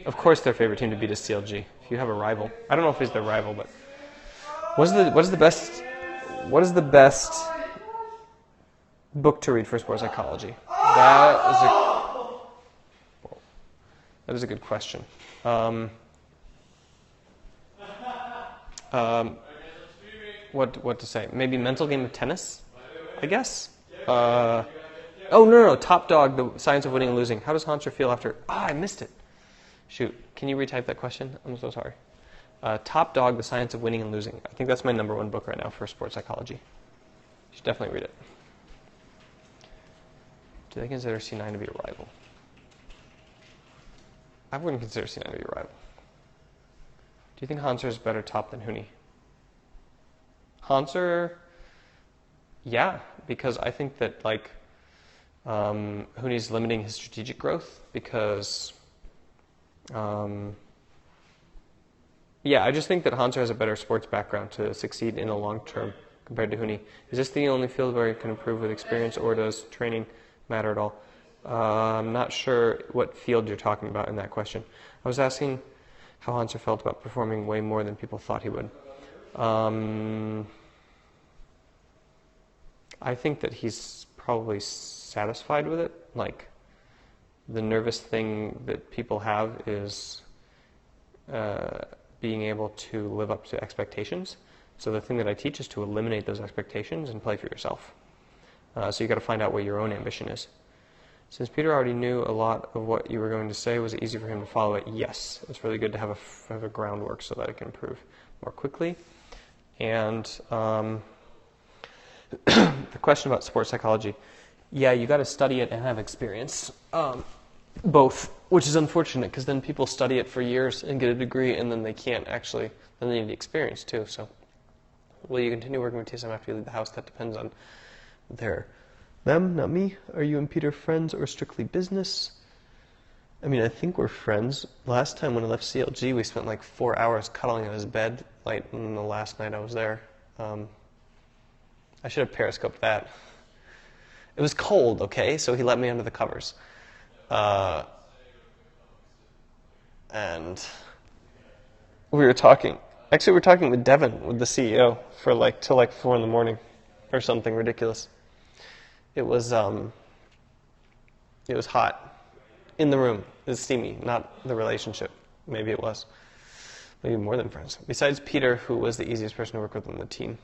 Of course, their favorite team to beat is CLG. If you have a rival, I don't know if he's their rival, but what is the best book to read for sports psychology? That is a good question. What to say? Maybe Mental Game of Tennis, I guess. Oh no, Top Dog: The Science of Winning and Losing. How does Hanser feel after? I missed it. Shoot, can you retype that question? I'm so sorry. Top Dog: The Science of Winning and Losing. I think that's my #1 book right now for sports psychology. You should definitely read it. Do they consider C9 to be a rival? I wouldn't consider C9 to be a rival. Do you think Hanser is better top than Huni? Hanser, yeah, because I think that Huni's limiting his strategic growth because, I just think that Hanser has a better sports background to succeed in the long term compared to Huni. Is this the only field where he can improve with experience, or does training matter at all? I'm not sure what field you're talking about in that question. I was asking how Hanser felt about performing way more than people thought he would. I think that he's probably satisfied with it. Like, the nervous thing that people have is being able to live up to expectations. So the thing that I teach is to eliminate those expectations and play for yourself. So you got to find out what your own ambition is. Since Peter already knew a lot of what you were going to say, was it easy for him to follow it? Yes. It's really good to have a groundwork so that it can improve more quickly. And the question about sports psychology, yeah, you got to study it and have experience. Both, which is unfortunate because then people study it for years and get a degree and then they can't actually, then they need the experience too. So will you continue working with TSM after you leave the house? That depends on them, not me. Are you and Peter friends or strictly business? I mean, I think we're friends. Last time when I left CLG, we spent like 4 hours cuddling on his bed, like on the last night I was there. I should have periscoped that. It was cold, okay, so he let me under the covers. And we were talking. Actually, we were talking with Devin, with the CEO, for till 4 in the morning, or something ridiculous. It was hot in the room. It was steamy, not the relationship. Maybe it was. Maybe more than friends. Besides Peter, who was the easiest person to work with on the team.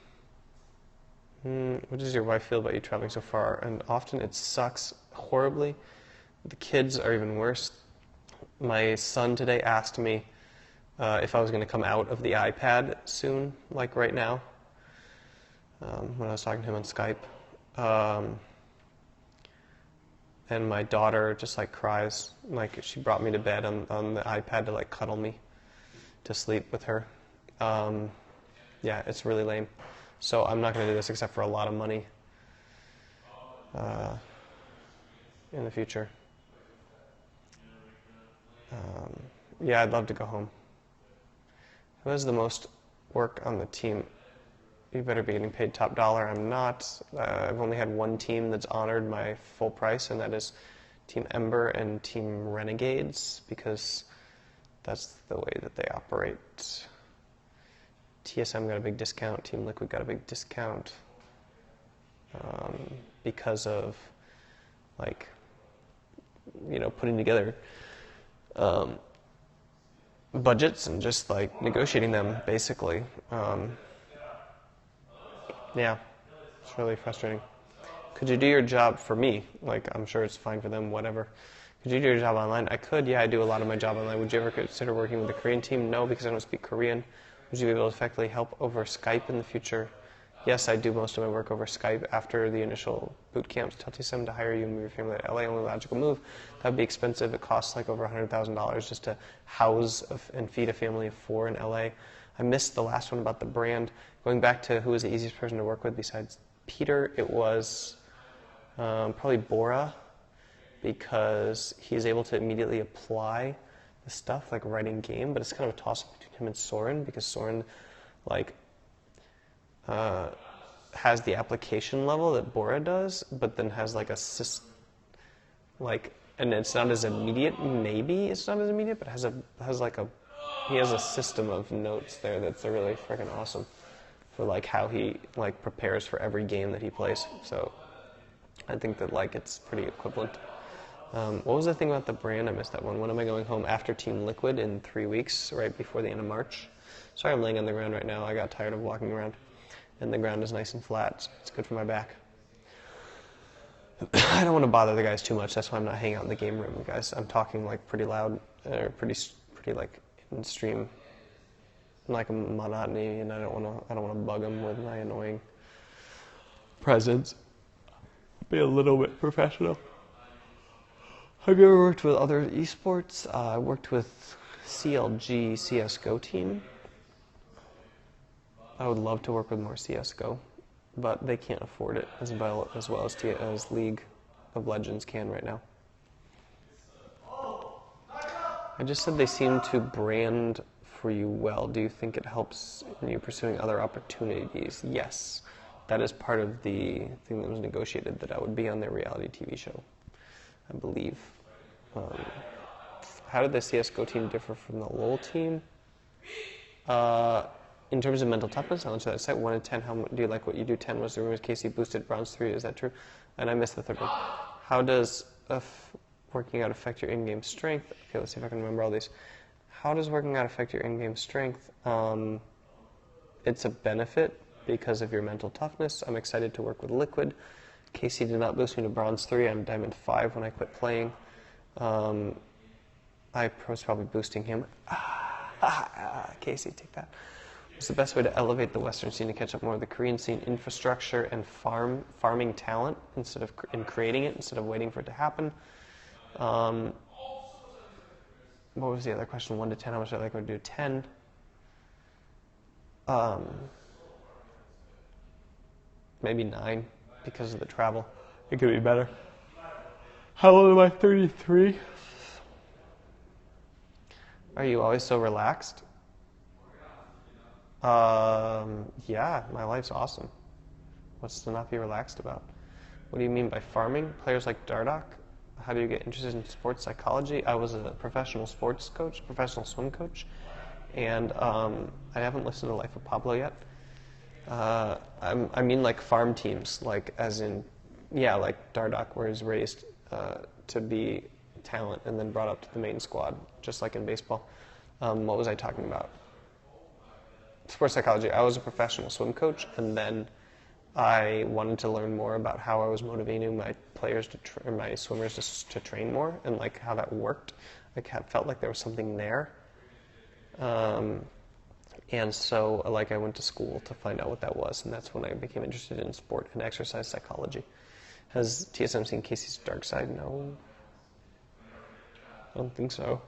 What does your wife feel about you traveling so far? And often it sucks horribly. The kids are even worse. My son today asked me if I was going to come out of the iPad soon, like right now, when I was talking to him on Skype. And my daughter just cries. She brought me to bed on the iPad to cuddle me to sleep with her. Yeah, it's really lame. So I'm not going to do this except for a lot of money in the future. Yeah, I'd love to go home. Who has the most work on the team? You better be getting paid top dollar. I'm not. I've only had one team that's honored my full price, and that is Team Ember and Team Renegades, because that's the way that they operate. TSM got a big discount. Team Liquid got a big discount because of putting together budgets and just negotiating them, basically. Yeah, it's really frustrating. Could you do your job for me? I'm sure it's fine for them, whatever. Could you do your job online? I could, yeah, I do a lot of my job online. Would you ever consider working with a Korean team? No, because I don't speak Korean. Would you be able to effectively help over Skype in the future? Yes, I do most of my work over Skype. After the initial boot camps, tell TSM to hire you and move your family to LA. Only logical move. That would be expensive. It costs over $100,000 just to house and feed a family of 4 in LA. I missed the last one about the brand. Going back to who was the easiest person to work with besides Peter, it was probably Bora, because he's able to immediately apply the stuff like writing game, but it's kind of a toss-up between him and Soren, because Soren like has the application level that Bora does, but then has like a and it's not as immediate. Maybe it's not as immediate, but he has a system of notes there that's really freaking awesome for like how he like prepares for every game that he plays. So I think that like it's pretty equivalent. What was the thing about the brand? I missed that one. When am I going home? After Team Liquid in 3 weeks, right before the end of March. Sorry, I'm laying on the ground right now. I got tired of walking around, and the ground is nice and flat. So it's good for my back. I don't want to bother the guys too much. That's why I'm not hanging out in the game room, guys. I'm talking like pretty loud, or pretty like in stream, like a monotony, and I don't want to bug them with my annoying presence. Be a little bit professional. Have you ever worked with other esports? I worked with CLG CSGO team. I would love to work with more CSGO, but they can't afford it as well as League of Legends can right now. I just said they seem to brand for you well. Do you think it helps in you pursuing other opportunities? Yes. That is part of the thing that was negotiated, that I would be on their reality TV show, I believe. How did the CSGO team differ from the LoL team? In terms of mental toughness, I'll answer that. Set 1 to 10, how do you like what you do? 10 was the rumors Casey boosted bronze 3. Is that true? And I missed the third one. How does working out affect your in-game strength? Okay, let's see if I can remember all these. How does working out affect your in-game strength? It's a benefit because of your mental toughness. I'm excited to work with Liquid. Casey did not boost me to bronze 3. I'm diamond 5 when I quit playing. I was probably boosting him. Casey, take that. What's the best way to elevate the Western scene to catch up more with the Korean scene? Infrastructure and farming talent in creating it instead of waiting for it to happen. What was the other question? 1 to 10. How much do I like to do? 10. Maybe 9 because of the travel. It could be better. How old am I? 33. Are you always so relaxed? Yeah, my life's awesome. What's to not be relaxed about? What do you mean by farming? Players like Dardoch? How do you get interested in sports psychology? I was a professional sports coach, professional swim coach, and I haven't listened to Life of Pablo yet. I mean like farm teams, like as in, yeah, like Dardoch, where he's raised to be talent and then brought up to the main squad, just like in baseball. What was I talking about? Sports psychology. I was a professional swim coach, and then I wanted to learn more about how I was motivating my players my swimmers to train more, and like how that worked. I felt like there was something there, and so like I went to school to find out what that was, and that's when I became interested in sport and exercise psychology. Has TSM seen Casey's dark side? No, I don't think so.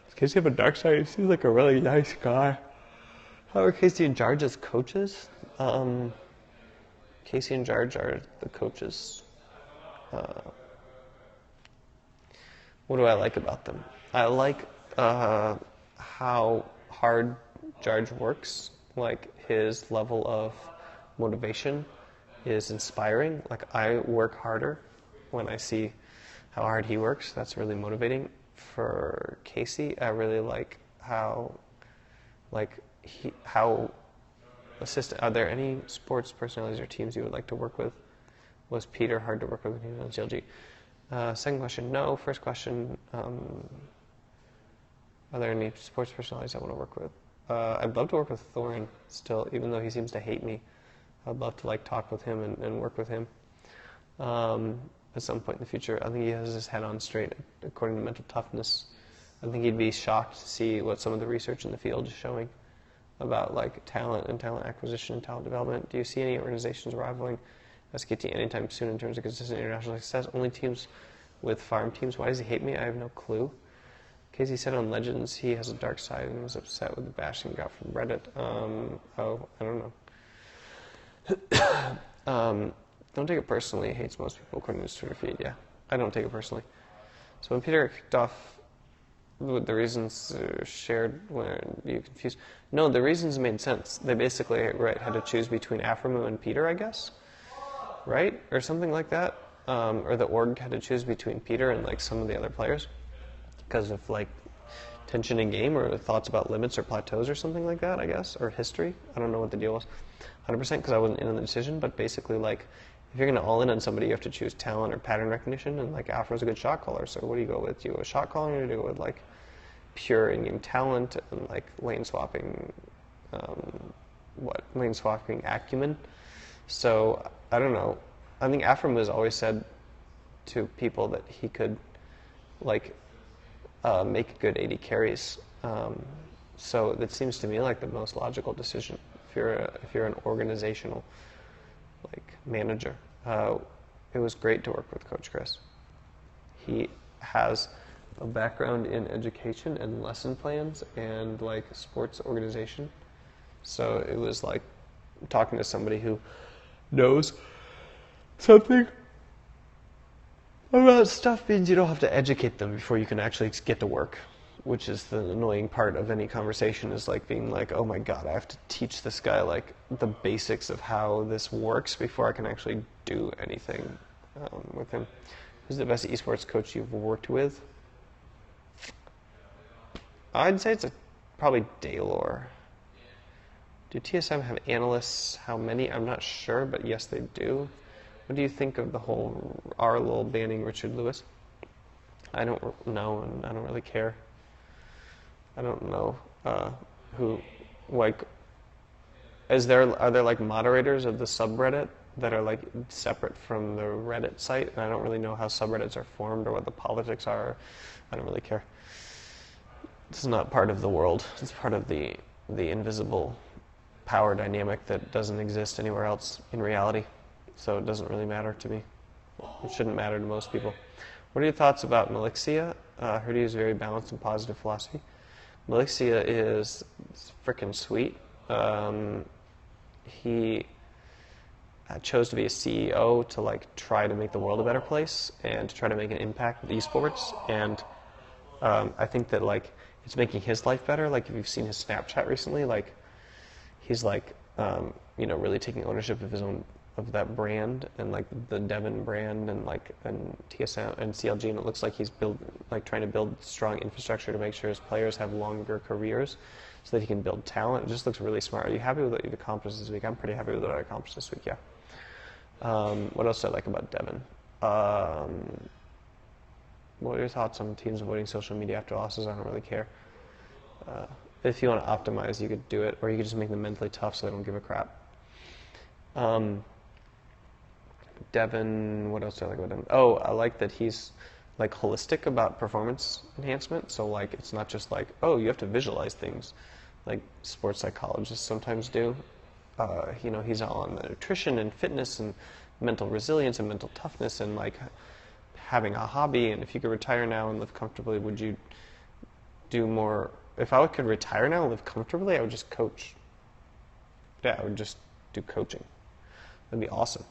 Does Casey have a dark side? He seems like a really nice guy. How are Casey and Jarge as coaches? Casey and Jarge are the coaches. What do I like about them? I like how hard Jarge works. Like his level of motivation is inspiring. Like I work harder when I see how hard he works. That's really motivating. For Casey, I really like how assistant. Are there any sports personalities or teams you would like to work with? Was Peter hard to work with when he was on CLG? Second question, no. First question, are there any sports personalities I want to work with? I'd love to work with Thorin still, even though he seems to hate me. I'd love to like talk with him and work with him at some point in the future. I think he has his head on straight according to mental toughness. I think he'd be shocked to see what some of the research in the field is showing about like talent and talent acquisition and talent development. Do you see any organizations rivaling SKT anytime soon in terms of consistent international success? Only teams with farm teams. Why does he hate me? I have no clue. Casey said on Legends he has a dark side and was upset with the bashing he got from Reddit. Oh, I don't know. Don't take it personally. He hates most people according to his Twitter feed. Yeah, I don't take it personally. So when Peter kicked off with the reasons shared when you confused, no, the reasons made sense. They basically had to choose between Aframu and Peter, I guess, right, or something like that, or the org had to choose between Peter and like some of the other players because of like tension in game or thoughts about limits or plateaus or something like that, I guess, or history. I don't know what the deal was, 100% because I wasn't in on the decision, but basically like if you're going to all in on somebody, you have to choose talent or pattern recognition, and like Afro's a good shot caller, so what do you go with? Do you go with shot calling or do you go with like pure in-game talent and like lane swapping, lane swapping acumen? So I don't know. I think Afram has always said to people that he could like make good AD carries. So that seems to me like the most logical decision if you're an organizational like manager. It was great to work with Coach Chris. He has a background in education and lesson plans and like sports organization. So it was like talking to somebody who knows something about stuff means you don't have to educate them before you can actually get to work, which is the annoying part of any conversation, is like being like, oh my god, I have to teach this guy like the basics of how this works before I can actually do anything with him. Who's the best esports coach you've worked with? I'd say it's probably Daylor. Do TSM have analysts? How many? I'm not sure, but yes, they do. What do you think of the whole Arlol banning Richard Lewis? I don't know, and I don't really care. I don't know who, like, are there like moderators of the subreddit that are like separate from the Reddit site? And I don't really know how subreddits are formed or what the politics are. I don't really care. This is not part of the world. It's part of the invisible power dynamic that doesn't exist anywhere else in reality. So it doesn't really matter to me. It shouldn't matter to most people. What are your thoughts about Melixia? I heard he has very balanced and positive philosophy. Melixia is freaking sweet. He chose to be a CEO to like try to make the world a better place and to try to make an impact with esports. And I think that like it's making his life better. Like if you've seen his Snapchat recently, like he's like really taking ownership of his own, of that brand and like the Devon brand and like and TSM and CLG, and it looks like he's trying to build strong infrastructure to make sure his players have longer careers so that he can build talent. It just looks really smart. Are you happy with what you've accomplished this week? I'm pretty happy with what I accomplished this week, yeah. What else do I like about Devon? What are your thoughts on teams avoiding social media after losses? I don't really care. If you want to optimize, you could do it, or you could just make them mentally tough so they don't give a crap. Devon, what else do I like about Devon? Oh, I like that he's like holistic about performance enhancement. So like it's not just like, oh, you have to visualize things like sports psychologists sometimes do. He's on nutrition and fitness and mental resilience and mental toughness and like having a hobby. And if you could retire now and live comfortably, would you do more? If I could retire now and live comfortably, I would just coach. Yeah, I would just do coaching. That'd be awesome.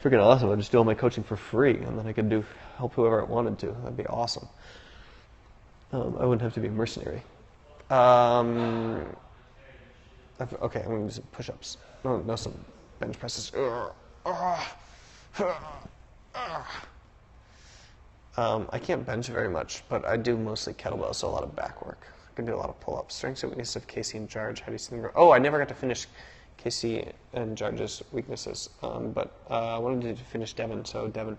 Freaking awesome. I'd just do all my coaching for free, and then I could help whoever I wanted to. That'd be awesome. I wouldn't have to be a mercenary. Okay, I'm going to do some push-ups. No, some bench presses. I can't bench very much, but I do mostly kettlebell, so a lot of back work. I can do a lot of pull-ups. Strengths and weaknesses of Casey and Jarge. How do you see them grow? Oh, I never got to finish Casey and Jarge's weaknesses, but I wanted to finish Devon. So Devon,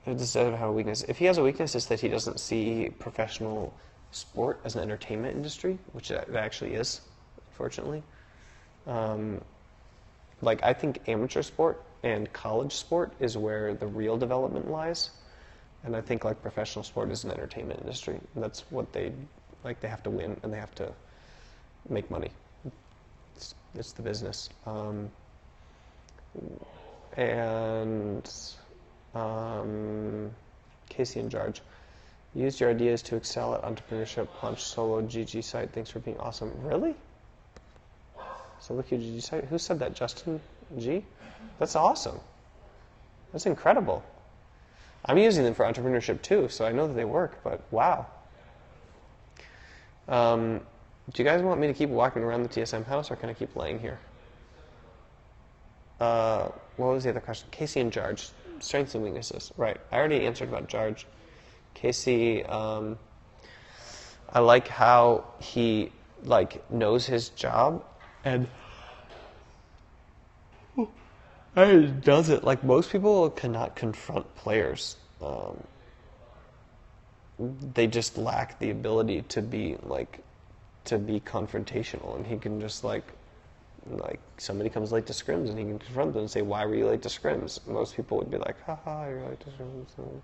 does Devon have a weakness? If he has a weakness, it's that he doesn't see professional sport as an entertainment industry, which it actually is, unfortunately. I think amateur sport and college sport is where the real development lies. And I think like professional sport is an entertainment industry. And that's what they have to win and they have to make money. It's the business. Casey and Jarge. Used your ideas to excel at entrepreneurship. Launched solo GG site. Thanks for being awesome. Really? So look at GG site. Who said that? Justin G? That's awesome. That's incredible. I'm using them for entrepreneurship too, so I know that they work, but wow. Do you guys want me to keep walking around the TSM house, or can I keep laying here? What was the other question? Casey and Jarge. Strengths and weaknesses. Right. I already answered about Jarge. Casey, I like how he knows his job and does it. Like, most people cannot confront players. They just lack the ability to be confrontational, and he can just like somebody comes late to scrims and he can confront them and say, why were you late to scrims? Most people would be like, haha, you're late to scrims. So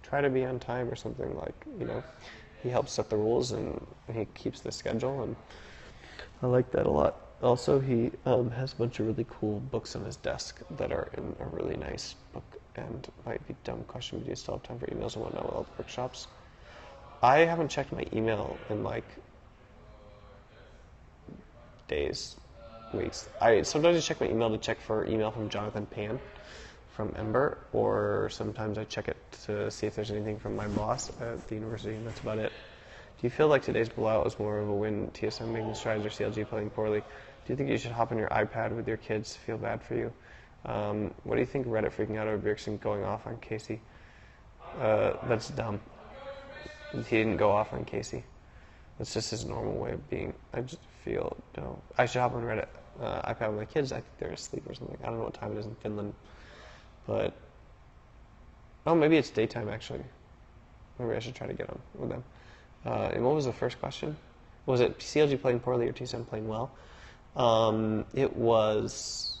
try to be on time or something. He helps set the rules and he keeps the schedule, and I like that a lot. Also, he has a bunch of really cool books on his desk that are in a really nice book, and might be a dumb question, but do you still have time for emails and whatnot with all the workshops? I haven't checked my email in days, weeks. Sometimes I check my email to check for email from Jonathan Pan from Ember, or sometimes I check it to see if there's anything from my boss at the university, and that's about it. Do you feel like today's blowout was more of a win, TSM making strides or CLG playing poorly? Do you think you should hop on your iPad with your kids? Feel bad for you. What do you think Reddit freaking out over Bjergsen going off on Casey? That's dumb. He didn't go off on Casey. That's just his normal way of being. I just feel, no. I should hop on Reddit iPad with my kids. I think they're asleep or something. I don't know what time it is in Finland. But, maybe it's daytime actually. Maybe I should try to get on with them. And what was the first question? Was it CLG playing poorly or TSM playing well? It was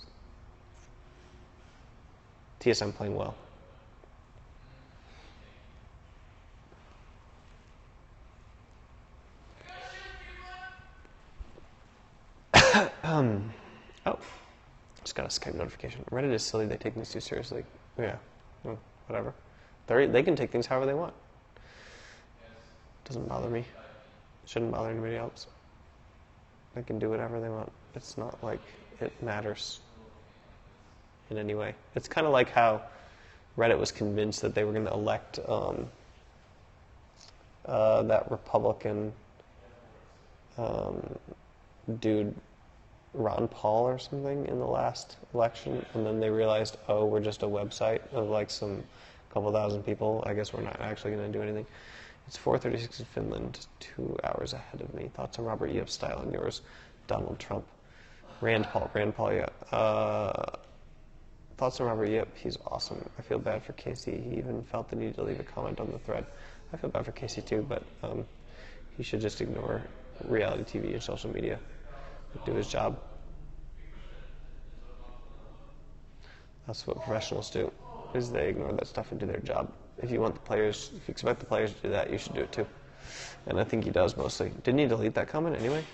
TSM playing well. Just got a Skype notification. Reddit is silly. They take things too seriously. Yeah, well, whatever. They can take things however they want. Doesn't bother me. Shouldn't bother anybody else. They can do whatever they want. It's not like it matters in any way. It's kind of like how Reddit was convinced that they were going to elect that Republican dude, Ron Paul or something, in the last election, and then they realized, oh, we're just a website of some couple thousand people. I guess we're not actually going to do anything. It's 4:36 in Finland, 2 hours ahead of me. Thoughts on Robert Yip's style and yours? Donald Trump. Rand Paul, yeah. Thoughts on Robert Yip? He's awesome. I feel bad for Casey. He even felt the need to leave a comment on the thread. I feel bad for Casey too, but he should just ignore reality TV and social media. Do his job. That's what professionals do, is they ignore that stuff and do their job. If you expect the players to do that, you should do it too. And I think he does mostly. Didn't he delete that comment anyway?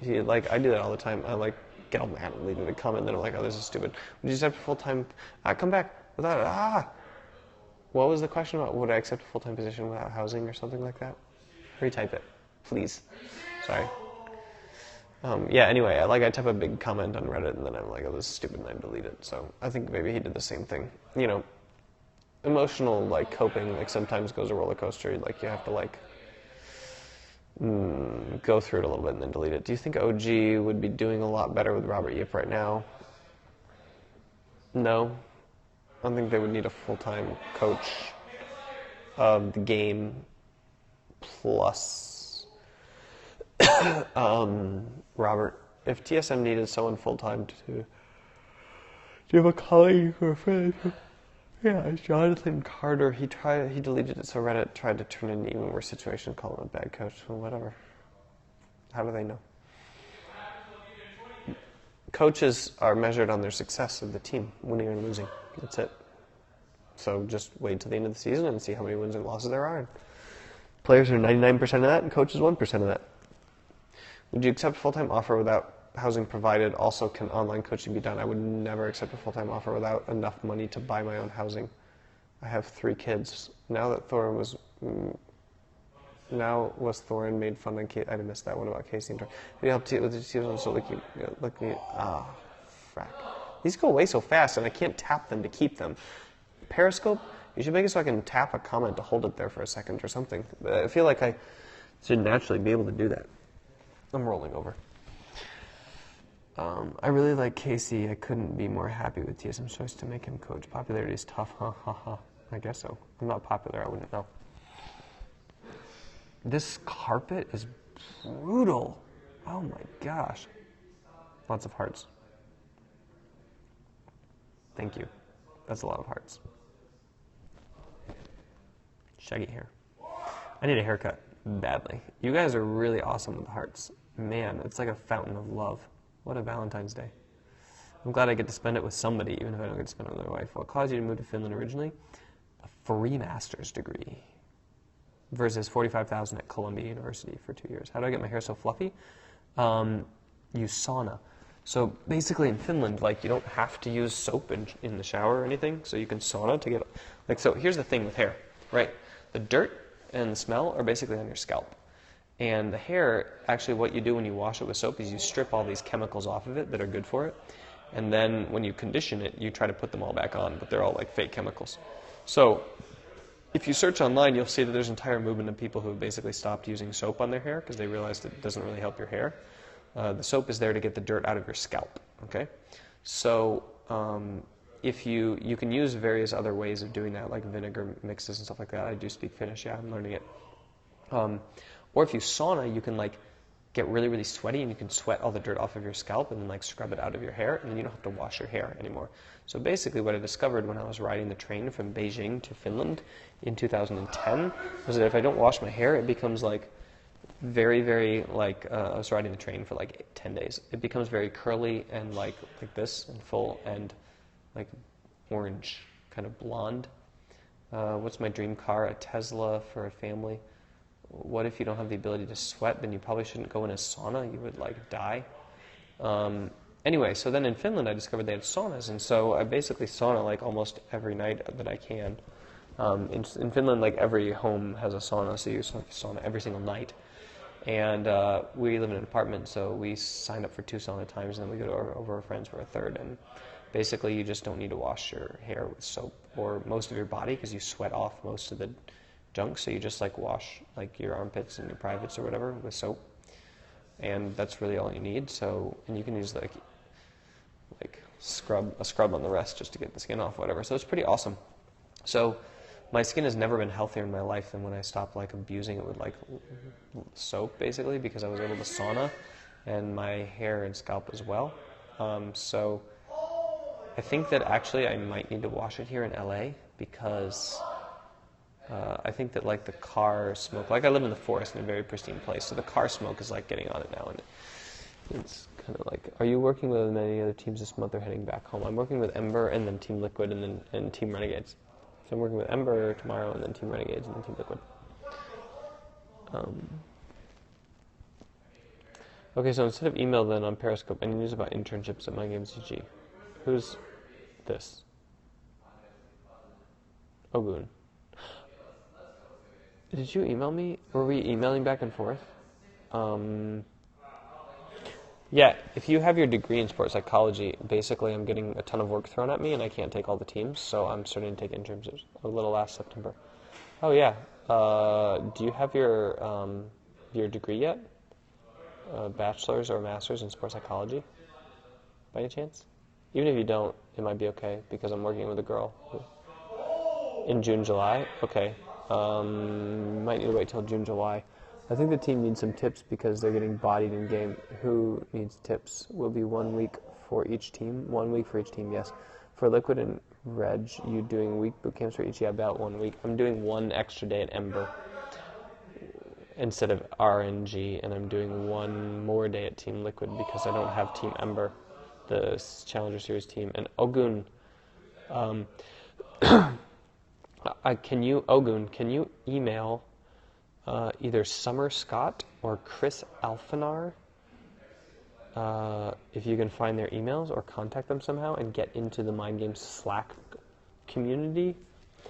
I do that all the time. I get all mad and leave a comment, and then I'm like, oh, this is stupid. Would you accept a full-time, come back without, What was the question about, would I accept a full-time position without housing or something like that? Retype it, please. Sorry. Anyway, I type a big comment on Reddit, and then I'm like, oh, this is stupid, and I delete it. So I think maybe he did the same thing. Emotional, coping, sometimes goes a roller coaster. You have to, go through it a little bit and then delete it. Do you think OG would be doing a lot better with Robert Yip right now? No. I don't think they would need a full-time coach of the game plus Robert. If TSM needed someone full-time to do you have a colleague or a friend? Yeah, Jonathan Carter. He deleted it, so Reddit tried to turn an even worse situation, call him a bad coach. Well, whatever. How do they know? Coaches are measured on their success of the team, winning and losing. That's it. So just wait till the end of the season and see how many wins and losses there are. And players are 99% of that, and coaches 1% of that. Would you accept a full-time offer without housing provided? Also, can online coaching be done? I would never accept a full-time offer without enough money to buy my own housing. I have 3 kids. Now that Thorin was... Now was Thorin made fun of Casey. I missed that one about Casey and Thorin. He helped with the TSM so look me. Ah, frack. These go away so fast, and I can't tap them to keep them. Periscope, you should make it so I can tap a comment to hold it there for a second or something. I feel like I should naturally be able to do that. I'm rolling over. I really like Casey. I couldn't be more happy with TSM's choice to make him coach. Popularity is tough, ha ha ha. I guess so. I'm not popular, I wouldn't know. This carpet is brutal. Oh my gosh. Lots of hearts. Thank you. That's a lot of hearts. Shaggy hair. I need a haircut badly. You guys are really awesome with the hearts. Man, it's like a fountain of love. What a Valentine's Day. I'm glad I get to spend it with somebody, even if I don't get to spend it with my wife. What caused you to move to Finland originally? A free master's degree. Versus $45,000 at Columbia University for 2 years. How do I get my hair so fluffy? Use sauna. So basically in Finland, like, you don't have to use soap in the shower or anything, so you can sauna to get, like, so here's the thing with hair, right? The dirt and the smell are basically on your scalp. And the hair, actually what you do when you wash it with soap is you strip all these chemicals off of it that are good for it. And then when you condition it, you try to put them all back on, but they're all like fake chemicals. So if you search online, you'll see that there's an entire movement of people who have basically stopped using soap on their hair because they realized it doesn't really help your hair. The soap is there to get the dirt out of your scalp, okay? So if you can use various other ways of doing that, like vinegar mixes and stuff like that. I do speak Finnish, yeah, I'm learning it. Or if you sauna, you can like get really, really sweaty and you can sweat all the dirt off of your scalp and then like scrub it out of your hair, and then you don't have to wash your hair anymore. So basically what I discovered when I was riding the train from Beijing to Finland in 2010 was that if I don't wash my hair, it becomes like very, very, like, I was riding the train for like 10 days. It becomes very curly and like this and full and like orange, kind of blonde. What's my dream car? A Tesla for a family. What if you don't have the ability to sweat? Then you probably shouldn't go in a sauna. You would like die. Anyway, so then in Finland I discovered they had saunas, and so I basically sauna like almost every night that I can. In Finland, like every home has a sauna, so you sauna every single night. And we live in an apartment, so we signed up for 2 sauna times, and then we go over our friends for a third. And basically, you just don't need to wash your hair with soap or most of your body because you sweat off most of the junk. So you just like wash like your armpits and your privates or whatever with soap, and that's really all you need. So, and you can use like a scrub on the rest just to get the skin off, whatever. So it's pretty awesome. So my skin has never been healthier in my life than when I stopped like abusing it with like soap, basically, because I was able to sauna, and my hair and scalp as well. So I think that actually I might need to wash it here in LA because I think that like the car smoke, like I live in the forest in a very pristine place, so the car smoke is like getting on it now, and it's kind of like, are you working with many other teams this month or heading back home? I'm working with Ember and then Team Liquid and Team Renegades. So I'm working with Ember tomorrow and then Team Renegades and then Team Liquid. Okay, so instead of email then on Periscope, any news about internships at MyGamesCG? Who's this? Ogun. Did you email me? Were we emailing back and forth? Yeah, if you have your degree in sports psychology, basically I'm getting a ton of work thrown at me and I can't take all the teams, so I'm starting to take internships a little last September. Oh yeah, do you have your degree yet? Bachelor's or master's in sports psychology, by any chance? Even if you don't, it might be okay, because I'm working with a girl. In June, July? Okay. Might need to wait till June, July. I think the team needs some tips because they're getting bodied in game. Who needs tips? Will be 1 week for each team. 1 week for each team, yes. For Liquid and Reg, you doing week boot camps for each? Yeah, about 1 week. I'm doing 1 extra day at Ember instead of RNG, and I'm doing 1 more day at Team Liquid because I don't have Team Ember, the Challenger Series team. And Ogun, can you email either Summer Scott or Chris Alphanar if you can find their emails or contact them somehow and get into the Mind Games Slack community?